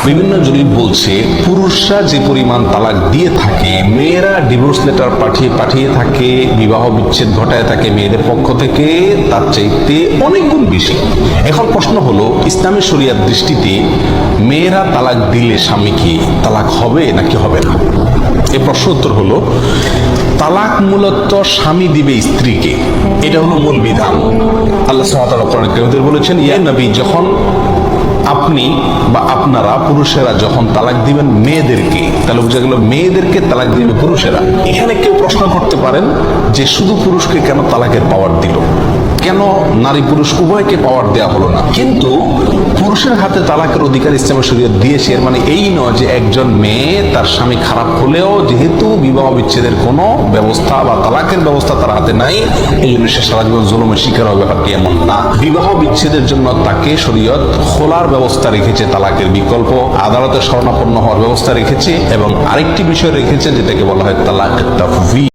বিভিন্ন জরিপ বলছে পুরুষরা যে পরিমাণ তালাক দিয়ে থাকে, মেয়েরা ডিভোর্স লেটার পাঠিয়ে থাকে, বিবাহ বিচ্ছেদ ঘটায় থাকে মেয়েদের পক্ষ থেকে, তার চাইতে অনেক গুণ বেশি। এখন প্রশ্ন হলো, ইসলামী শরিয়ার দৃষ্টিতে মেয়েরা তালাক দিলে স্বামীকে তালাক হবে নাকি হবে না? এই প্রশ্ন উত্তর হলো, তালাক মূলত স্বামী দিবে স্ত্রীকে, এটা হলো মূল বিধান। আল্লাহ সুবহানাহু ওয়া তাআলা কোরআনে কারীমে বলেছেন, ইয়া নবী, যখন আপনি বা আপনারা পুরুষেরা যখন তালাক দিবেন মেয়েদেরকে, তাহলে বোঝা গেল মেয়েদেরকে তালাক দিবে পুরুষেরা। এখানে কেউ প্রশ্ন করতে পারেন যে শুধু পুরুষকে কেন তালাকের পাওয়ার দিল, কেন নারী পুরুষ উভয়কে পাওয়ার দেওয়া হলো না? কিন্তু পুরুষের হাতে তালাকের অধিকার ইসলামী শরীয়ত দিয়েছে, এর মানে এই নয় যে একজন মেয়ে তার স্বামী খারাপ হলেও যেহেতু বিবাহ বিচ্ছেদের কোনো ব্যবস্থা বা তালাকের ব্যবস্থা তার হাতে নাই, এই জন্য সে সারা জীবন জুলুমের শিকার হবে, ব্যাপারটি এমন না। বিবাহ বিচ্ছেদের জন্য তাকে শরীয়ত খোলার ব্যবস্থা রেখেছে, তালাকের বিকল্প, আদালতে শরণাপন্ন হওয়ার ব্যবস্থা রেখেছে, এবং আরেকটি বিষয় রেখেছে যেটাকে বলা হয় তালাক তাফউইদ।